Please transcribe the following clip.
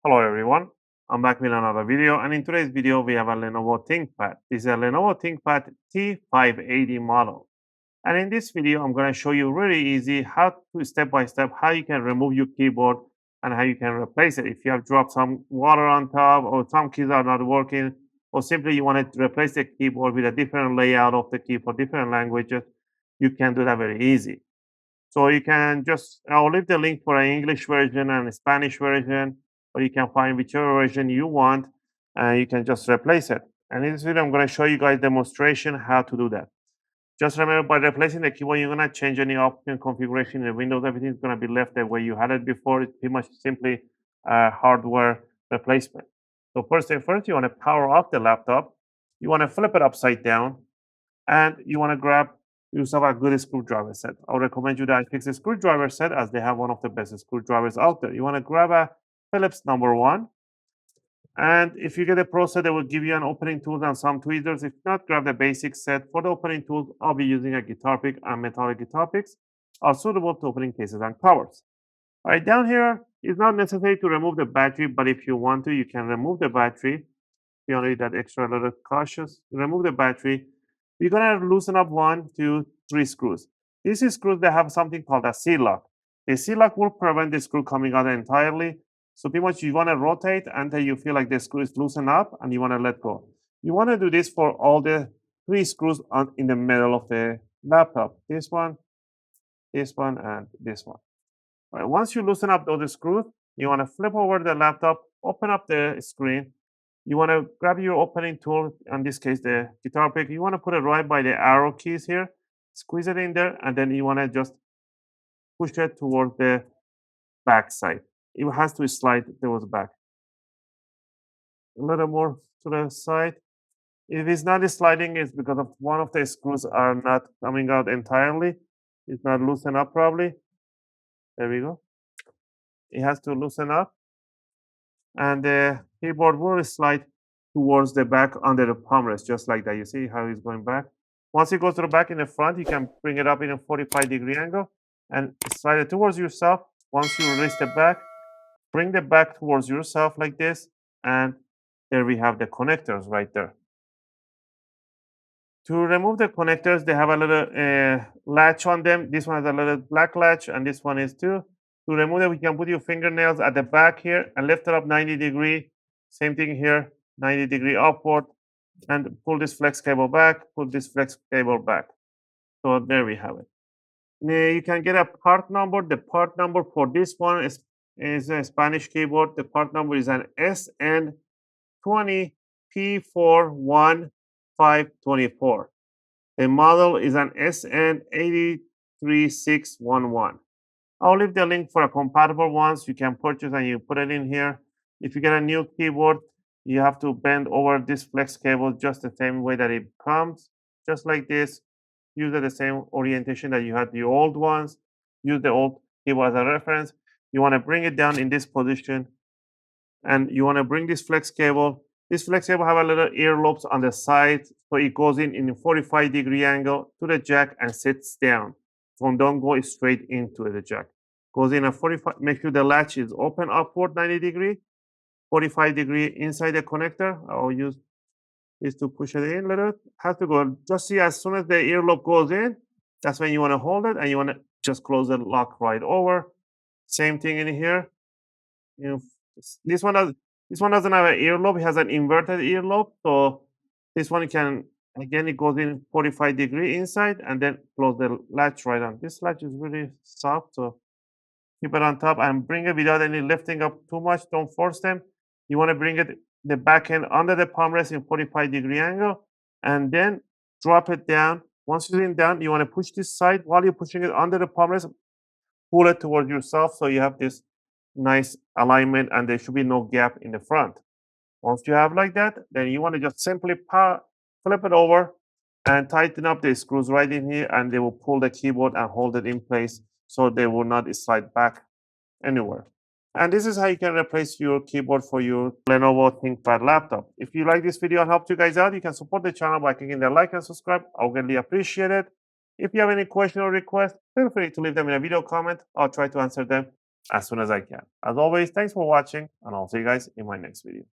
Hello everyone, I'm back with another video, and in today's video we have a Lenovo ThinkPad. This is a Lenovo ThinkPad T580 model. And in this video I'm going to show you really easy how to step by step how you can remove your keyboard and how you can replace it. If you have dropped some water on top, or some keys are not working, or simply you want to replace the keyboard with a different layout of the key for different languages, you can do that very easy. So you can I'll leave the link for an English version and a Spanish version, or you can find whichever version you want, and you can just replace it. And in this video, I'm going to show you guys demonstration how to do that. Just remember, by replacing the keyboard, you're going to change any option configuration in the Windows. Everything's going to be left the way you had it before. It's pretty much simply hardware replacement. So first thing first, you want to power off the laptop. You want to flip it upside down, and you want to grab yourself a good screwdriver set. I would recommend you that fix a screwdriver set, as they have one of the best screwdrivers out there. You want to grab a Phillips #1. And if you get a pro set, they will give you an opening tool and some tweezers. If not, grab the basic set. For the opening tools, I'll be using a guitar pick and metallic guitar picks are suitable to opening cases and covers. All right, down here, it's not necessary to remove the battery, but if you want to, you can remove the battery. Be only that extra little cautious. Remove the battery. You're gonna loosen up 1, 2, 3 screws. These screws, they have something called a C-lock. The C-lock will prevent the screw coming out entirely. So pretty much you want to rotate until you feel like the screw is loosened up and you want to let go. You want to do this for all the 3 screws in the middle of the laptop. This one, and this one. All right, once you loosen up those screws, you want to flip over the laptop, open up the screen. You want to grab your opening tool, in this case, the guitar pick. You want to put it right by the arrow keys here, squeeze it in there, and then you want to just push it towards the back side. It has to slide towards the back. A little more to the side. If it's not sliding, it's because of one of the screws are not coming out entirely. It's not loosened up properly. There we go. It has to loosen up, and the keyboard will slide towards the back under the palm rest, just like that. You see how it's going back? Once it goes to the back in the front, you can bring it up in a 45-degree angle and slide it towards yourself. Once you release the back, bring the back towards yourself like this, and there we have the connectors right there. To remove the connectors, they have a little latch on them. This one has a little black latch, and this one is too. To remove it, you can put your fingernails at the back here and lift it up 90 degree. Same thing here, 90 degree upward, and pull this flex cable back, pull this flex cable back. So there we have it. Now you can get a part number. The part number for this one is a Spanish keyboard. The part number is an SN20P41524. The model is an SN83611. I'll leave the link for a compatible ones you can purchase, and you put it in here. If you get a new keyboard, you have to bend over this flex cable just the same way that it comes, just like this. Use the same orientation that you had the old ones. Use the old keyboard as a reference. You want to bring it down in this position, and you want to bring this flex cable. This flex cable have a little earlobes on the side, so it goes in a 45-degree angle to the jack and sits down. So don't go straight into the jack. Goes in a 45. Make sure the latch is open upward 90 degree, 45 degree inside the connector. I'll use this to push it in a little. Has to go. Just see, as soon as the earlobe goes in, that's when you want to hold it, and you want to just close the lock right over. Same thing in here. This one doesn't have an earlobe. It has an inverted earlobe. So this one can, again, it goes in 45 degree inside, and then close the latch right on. This latch is really soft, so keep it on top and bring it without any lifting up too much. Don't force them. You want to bring it the back end under the palm rest in 45-degree angle, and then drop it down. Once you're in down, you want to push this side. While you're pushing it under the palm rest, pull it towards yourself so you have this nice alignment, and there should be no gap in the front. Once you have like that, then you want to just simply flip it over and tighten up the screws right in here, and they will pull the keyboard and hold it in place so they will not slide back anywhere. And this is how you can replace your keyboard for your Lenovo ThinkPad laptop. If you like this video and helped you guys out, you can support the channel by clicking the like and subscribe. I'll greatly appreciate it. If you have any question or request, feel free to leave them in a video comment. I'll try to answer them as soon as I can. As always, thanks for watching, and I'll see you guys in my next video.